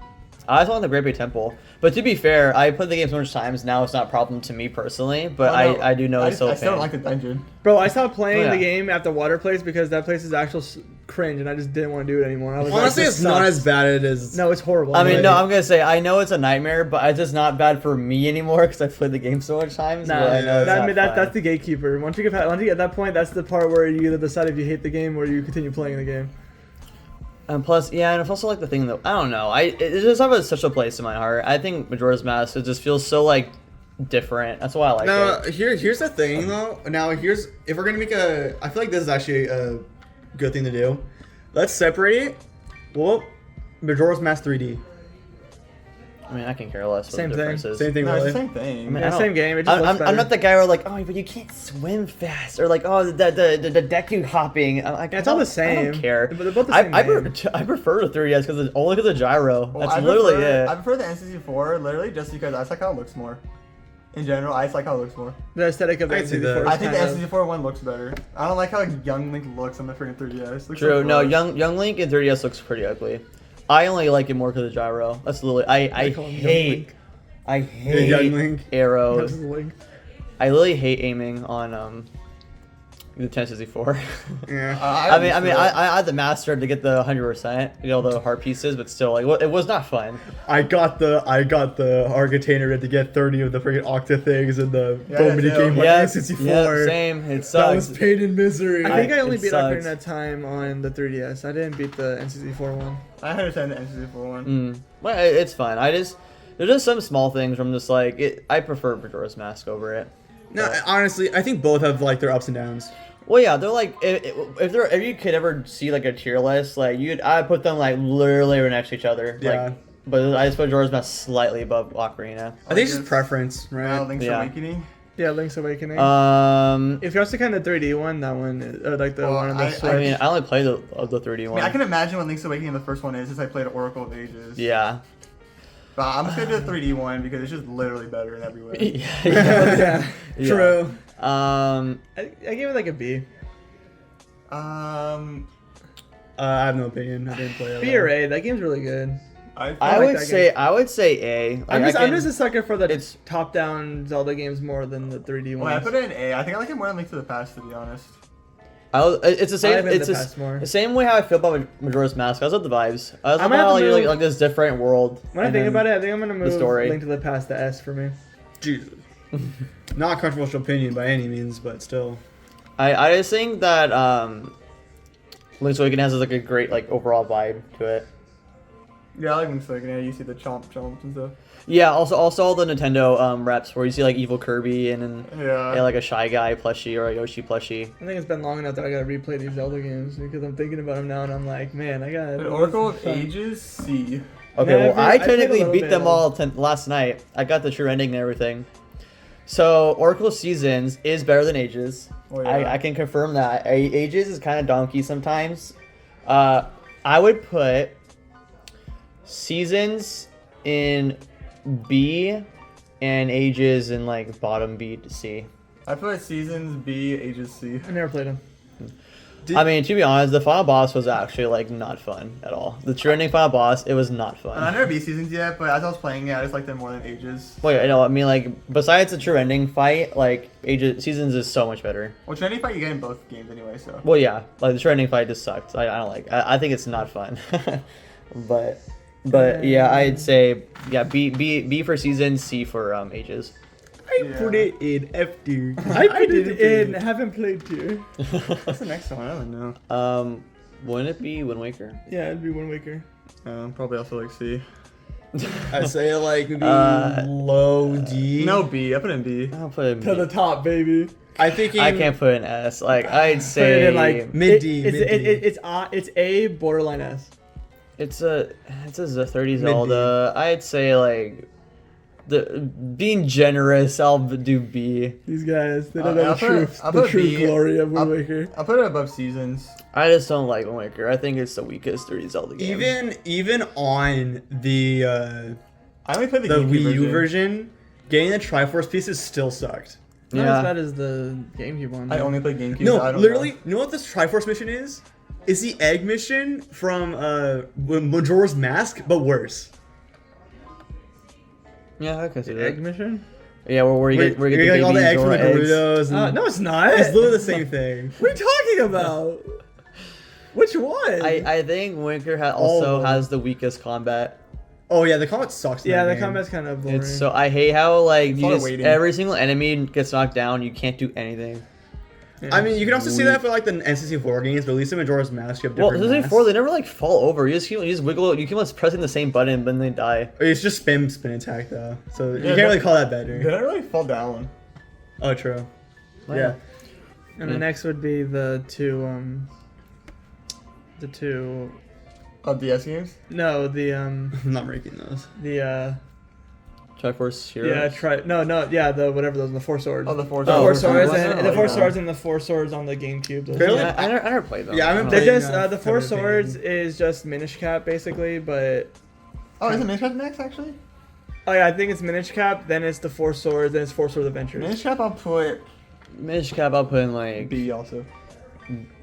I just want the Great Bay Temple. But to be fair, I played the game so much times now it's not a problem to me personally. But Oh, no. I do know I it's still a still don't fan. like the dungeon. Bro, I stopped playing Oh, yeah. the game at the water place because that place is cringe, and I just didn't want to do it anymore. I was Honestly, like, it's not as bad as it is. No, it's horrible. I mean, Like- no, I'm gonna say I know it's a nightmare, but it's just not bad for me anymore because I played the game so much times. Nah, but I know it's I not mean fun. that's the gatekeeper. Once you get at that point, that's the part where you either decide if you hate the game or you continue playing the game. And plus, yeah, and it's also like the thing that I don't know. It just have a special place in my heart. I think Majora's Mask it just feels so like different. That's why I like No, it. here's the thing though. Now here's if we're gonna make a. I feel like this is actually a good thing to do. Let's separate. Well, Majora's Mask 3D. I mean, I can care less what Same the thing. difference is. Same thing, No, it's really. the same thing. I mean, Yeah, I don't- same game. It just looks I'm better. not the guy where like, oh, but you can't swim fast, or like, oh, the Deku hopping. I'm like, Yeah, it's all the same. I don't care. But they're both the same game. I prefer the 3DS because only because of the gyro. Well, That's I literally prefer, it. I prefer the N64 literally just because I just like how it looks more. In general, I just like how it looks more. The aesthetic of the I can see N64 that. is I think the kind of- N64 one looks better. I don't like how young Link looks on the freaking 3DS. Looks True. so No, gross. young Link in 3DS looks pretty ugly. I only like it more because of gyro. That's literally I call him Young hate. Link. I Young hate Link. arrows. That's the link. I literally hate aiming on the 1064. Yeah. I mean, I had the master to get the 100%, get all the heart pieces, but still, like, it was not fun. I got the Arcatainer to get 30 of the freaking Octa things in the Yeah, Go yeah, mini yeah. game on Yeah, N64. yeah, same. It That sucks. was pain and misery. I think I only it beat sucks. Ocarina of Time on the 3DS. I didn't beat the N64 one. I understand the N64 one. Well, it's fine. There's just some small things from just like I prefer Majora's Mask over it. No, honestly, I think both have like their ups and downs. Well, yeah, they're like if you could ever see like a tier list, like I'd put them like literally right next to each other. Yeah. Like, but I just put Majora's Mask slightly above Ocarina. I think it's just preference, right? Link's Yeah. Awakening. Yeah, Link's Awakening. If If you're also kind of 3D one, that one, or like the Well, one on the I Switch. I mean, I only played the 3D I one. mean, I can imagine what Link's Awakening the first one is since I played Oracle of Ages. Yeah. But I'm just gonna do the 3D one because it's just literally better in every way. yeah. Yeah. True. Um, I gave it like a B. Um, I have no opinion. I didn't play it. B or A. That game's really good. I like I would that say I would say A. Like, I'm just a sucker for the it's- top-down Zelda games more than the 3D well, I ones. put it in A. I think I like it more than Link to the Past, to be honest. It's the I same. like Link It's to the Past more. the same way how I feel about Majora's Mask. I was at the vibes. I was I'm like, gonna have oh, to you're move- like this different world. When I And think then- about it, I think I'm gonna move story. Link to the Past to S for me. Jesus. Not a controversial opinion by any means, but still. I just think that Link's Awakening has like a great like overall vibe to it. Yeah, I like Link's Awakening. You see the chomps and stuff. Yeah. Also all the Nintendo reps where you see like evil Kirby and then Yeah. like a Shy Guy plushie or a Yoshi plushie. I think it's been long enough that I gotta replay these Zelda games because I'm thinking about them now and I'm like, man, I gotta. But Oracle of Ages, C. Okay, Never- well, I I played a technically little beat bit them of- all last night. I got the true ending and everything. So, Oracle Seasons is better than Ages. Oh, yeah. I can confirm that. Ages is kind of donkey sometimes. I would put Seasons in B and Ages in like bottom B to C. I put Seasons B, Ages C. I never played them. I mean, to be honest, the final boss was actually like not fun at all. The true ending final boss, it was not fun. And I never beat Seasons yet, but as I was playing it, I just liked it more than Ages. Wait, I know. I mean, like, besides the true ending fight, like, Seasons is so much better. Which any fight you get in both games anyway, so. Well, yeah, like the true ending fight just sucked. I don't like. I think it's not fun. but yeah, I'd say yeah, B for Seasons, C for Ages. I Yeah. put it in F tier. I put it in. Haven't played tier. What's the next one? I don't know. Wouldn't it be Wind Waker? Yeah, it'd be Wind Waker. Probably also like C. I say like maybe Uh, low D. No, B. I put in B. I'll put it in To the B. top, baby. I think I can't put an S. Like I'd Put say it in like mid D, It's mid D. it's A borderline S. it's a 30 Mid-D. Zelda. I'd say like being generous, I'll do B. These guys, they don't I'll know the put- truth, I'll the put true B. glory of Wind I'll- Waker. I'll put it above Seasons. I just don't like Wind Waker. I think it's the weakest 3D Zelda game. Even on the I only played the, the GameCube Wii U version, getting the Triforce pieces still sucked. Not Yeah. as bad as the GameCube one. I though. only played GameCube. No, so I don't literally, know. you know what this Triforce mission is? It's the egg mission from Majora's Mask, but worse. Yeah, I can see Egg that. mission? Yeah, where you get you the like all the baby eggs from the Zora eggs. Gerudos. and- No, it's not. It's literally the same thing. What are you talking about? Which one? I think Winker All also of them. has the weakest combat. Oh yeah, the combat sucks. in yeah, that the game. combat's kind of boring. It's so I hate how like lot of waiting. every single enemy gets knocked down. You can't do anything. Yeah. I mean, you can also see that for like the N64 games, but at least in Majora's Mask, you have Well, different Resident masks. Evil 4, they never like fall over. You just wiggle. You keep on pressing the same button, but then they die. It's just spin attack though, so you Yeah, can't that- really call that They better. don't really fall down. Oh, true. Oh, Yeah. And the next would be the two Of DS games? no, I'm not ranking those. Triforce Heroes. the whatever those, the four swords. Oh, the four The Oh, four swords. swords I and don't the like four that. swords and the four swords on the GameCube. Those Really? are- I never played them. Yeah, I haven't They're played- just Playing, the four I've never swords played is just Minish Cap basically, but Oh, is it Minish Cap next, actually? oh yeah, I think it's Minish Cap, then it's the four swords, then it's Four Swords Adventures. Minish Cap, I'll put Minish Cap, I'll put in like B also.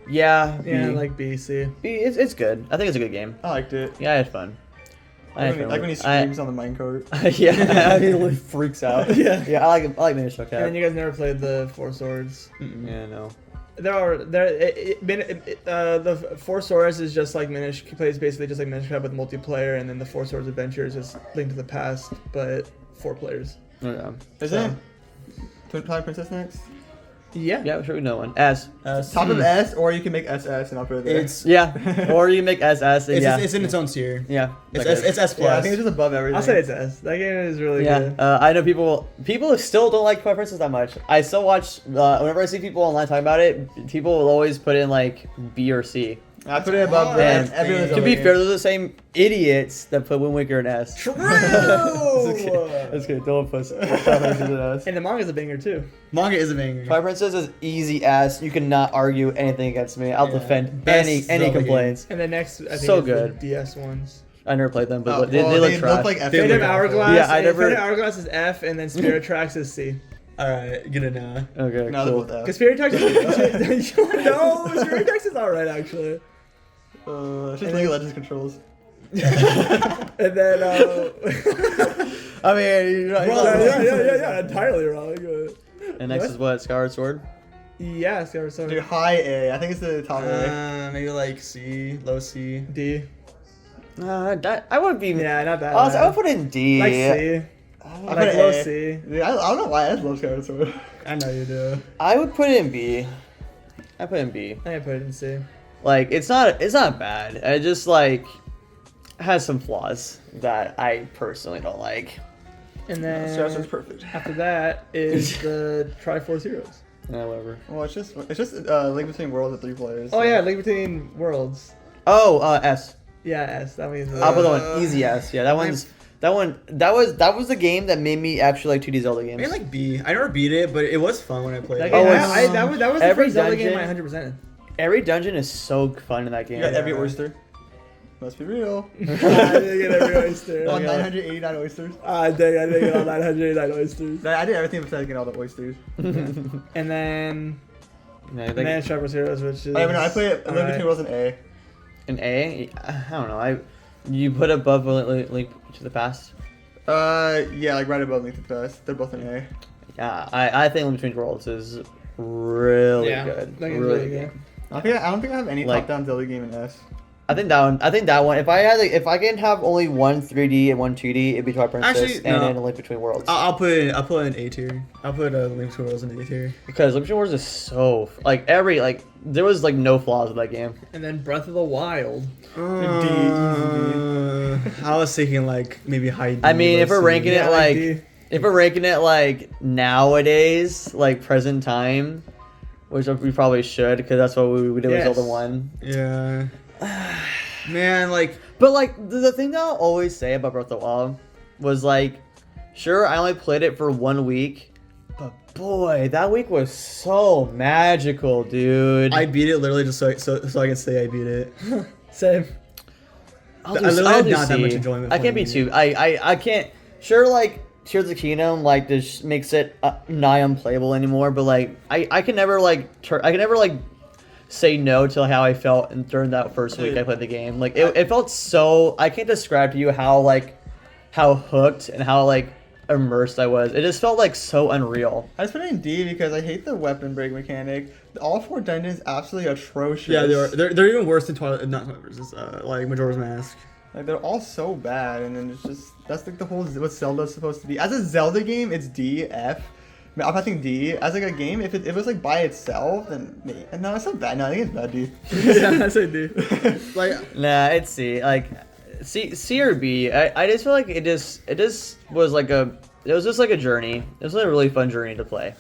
yeah, Yeah, B. like BC. B. It's good. I think it's a good game. I liked it. Yeah, I had fun. I had fun Like when he with it. screams on the minecart. Yeah, he really freaks out. Yeah. yeah, I like Minish Cap. And then you guys never played the Four Swords. Yeah, no. The Four Swords is just like Minish plays basically just like Minish Cap with multiplayer, and then the Four Swords Adventures is Link to the Past, but 4 players. Oh, yeah. Is So- it? Twilight Princess next? Yeah. Yeah, sure we know one. S. Top of S, or you can make SS and I'll put it there. It's Yeah. or you make SS. And it's, yeah. it's in its own tier. yeah. It's okay. S, it's S yeah, I plus. think it's just above everything. I'll say it's S. That game is really Yeah, good. I know people still don't like Twilight Princess that much. I still watch, whenever I see people online talking about it, people will always put in like B or C. I put it above the And every other To be game. fair, they're the same idiots that put Wind Waker in S. True. That's good. Don't put Twilight Princess in S. And the manga's a banger too. Manga is a banger. Twilight Princess is easy ass. You cannot argue anything against me. I'll Yeah. defend Best any Zelda complaints. And the next, I think, So is the good. DS ones. I never played them, but Oh, they well, look trash. look like F. They Fate look of awful. Hourglass. Yeah, I never- Fate of Hourglass is F, and then Spirit Tracks is C. All right, get it now. Okay, No, cool. they're both Because F. Spirit Tracks is no, Spirit Tracks is alright actually. It's just League of Legends controls. And then I mean, you're not, yeah, entirely wrong. And next is what? Skyward Sword? Yeah, Skyward Sword. Dude, high A. I think it's the top A. Maybe like C, low C. D. I would be. Yeah, not that. I bad. would put in D. Like C. I Like put low A. C. Dude, I don't know why I love Skyward Sword. I know you do. I would put it in B. I put it in B. I put it in C. Like it's not bad. It just like has some flaws that I personally don't like. And Skyward then Sword's perfect. after that is the Triforce Heroes. Yeah, whatever. Well, it's just Link Between Worlds with 3 players. Oh so- yeah, Link Between Worlds. Oh, S. Yeah, S. That means. I'll put that one easy S. Yeah, that was the game that made me actually like 2D Zelda games. Maybe like B. I never beat it, but it was fun when I played That, it. game, it's- that was the every first Zelda game I dungeon- 100%. Every dungeon is so fun in that game. You got every Yeah. oyster. Let's be real. I didn't get every oyster. On 989 oysters. I didn't get all 909 oysters. I did everything besides getting all the oysters. And then. Yeah, And then Triforce Heroes, which is. I mean, I play it. Link alright. Between Worlds an A. an A. I don't know. You put above Link to the Past. Yeah, like right above Link to the Past. They're both an A. Yeah, I think Link Between Worlds is really Yeah, good. that game's Really really good. good. I don't think I have any Like- top-down Zelda game in S. I think that one. If I can have only one 3D and one 2D, it'd be Twilight Princess Actually, and no. then a Link Between Worlds. I'll put it in A tier. I'll put Link to Worlds in A tier. Because Link Between Worlds is so there was like no flaws with that game. And then Breath of the Wild. I was thinking like maybe high D. I mean, low if we're C. ranking Yeah, it like D. if we're ranking it like nowadays, like present time, which we probably should because that's what we did Yes. with Zelda 1. Yeah. Man, like But like the thing that I'll always say about Breath of the Wild was like, sure, I only played it for 1 week, but boy, that week was so magical, dude. I beat it literally just so I can say I beat it. Same. I'll I literally I'll had do not that C. much enjoyment I can't be playing too. I can't. Sure, like Tears of the Kingdom, like this makes it nigh unplayable anymore. But like, I can never like say no to how I felt during that first week I played the game. Like it felt so. I can't describe to you how hooked and how like immersed I was. It just felt like so unreal. I just put it in D because I hate the weapon break mechanic. All 4 dungeons absolutely atrocious. Yeah, they're even worse than not Twilight versus like Majora's Mask. Like they're all so bad, and then it's just that's like the whole what Zelda's supposed to be. As a Zelda game, it's D, F. I mean, I'm passing D. As like a game, if it was like by itself, then no, it's not bad. No, I think it's bad D. Yeah, I say D. Like, Nah, it's C. Like C or B. I just feel like it just was like it was just like a journey. It was like a really fun journey to play.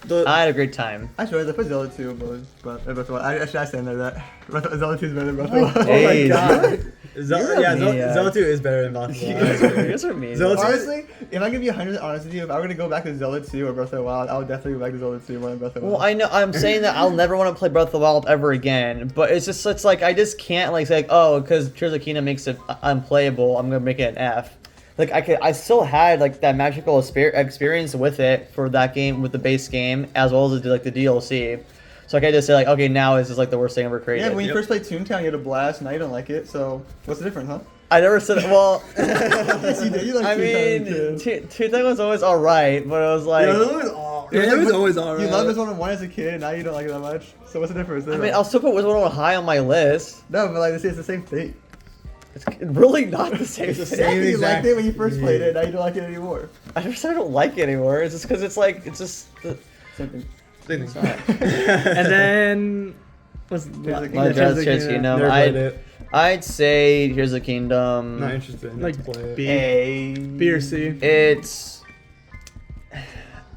I had a great time. I put Zelda 2, but Breath of the Wild. I stand there that Zelda 2 is better than Breath of the Wild. oh my Hey, god. You're Zelda 2 is better than Breath of the Wild. You guys are mean. Zelda- Honestly, if I can be 100% honest with you, if I were to go back to Zelda 2 or Breath of the Wild, I would definitely go back to Zelda 2 more than Breath of the Wild. Well, I know I'm saying that I'll never want to play Breath of the Wild ever again, but it's like I just can't like say because Tears of the Kingdom makes it unplayable, I'm gonna make it an F. Like I still had like that magical experience with it for that game with the base game as well as like the DLC. So I can just say like, okay, now this is like the worst thing ever created. Yeah, when you first played Toontown, you had a blast. Now you don't like it. So what's the difference, huh? I never said well. Yes, you did. You liked I Toontown mean, as a kid. Toontown was always alright, but it was like. Yeah, it was always alright. You loved this one as a kid. Now you don't like it that much. So what's the difference? I mean, I'll still put Wizard 101 high on my list. no, but like it's the same thing. It's really not the same It's the thing. same You exact- liked it when you first played it. Now you don't like it anymore. I never said I don't like it anymore. It's just because it's like it's just. Same thing. And then what's My Dad's Tears Kingdom. Never played it. I'd say Here's the Kingdom. Not interested in Like to play it. B. A. B or C. It's.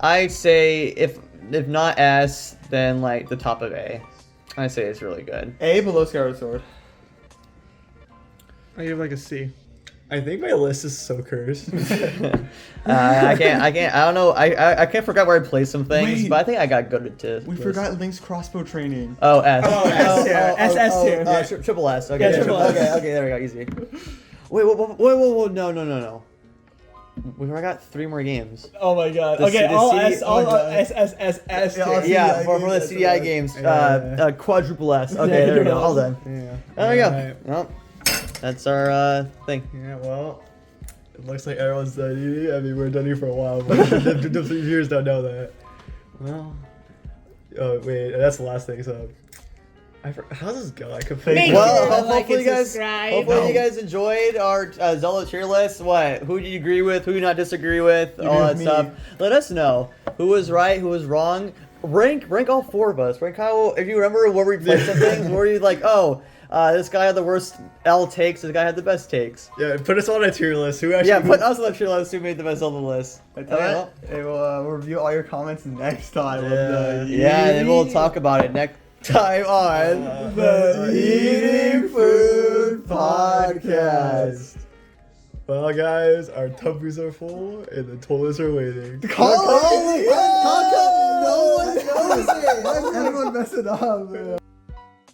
I'd say if not S, then like the top of A. I'd say it's really good. A below Skyward Sword. I give like a C. I think my list is so cursed. I can't. I don't know. I can't forget where I placed some things, Wait. but I think I got good to. We forgot Link's crossbow training. Oh, S. Oh, S tier. S tier. Triple S. Okay. Yeah, triple S. Okay, there we go. Easy. Wait, whoa, no. We got 3 more games. Oh my god. The Okay, C- all the S, CD all oh, S, S, S, S Yeah, tier. I'll see. Yeah, CDI for the games, CDI that's games, Yeah. quadruple S. Okay, there we go. All done. Yeah. There we go. Alright. Well, that's our thing. Yeah, well, it looks like everyone's done. I mean, we're done here for a while, but the viewers don't know that. Well, oh wait, that's the last thing. So, how's this go? I completely. Well, sure to like hopefully and you guys, subscribe. hopefully you guys enjoyed our Zelda tier list. What? Who do you agree with? Who do you not disagree with? All that with me. stuff. Let us know who was right, who was wrong. Rank all 4 of us. Rank how, if you remember where we played some things, where you like, this guy had the worst L takes, this guy had the best takes. Yeah, put us on a tier list. Who actually? Yeah, put us on the tier list who made the best Zelda list. Hey, we'll review all your comments next time. Yeah. Yeah, and then we'll talk about it next time on the Eating Food Podcast. Well, guys, our tummies are full and the toilets are waiting. How come no one knows it? Why does everyone mess it up? Man?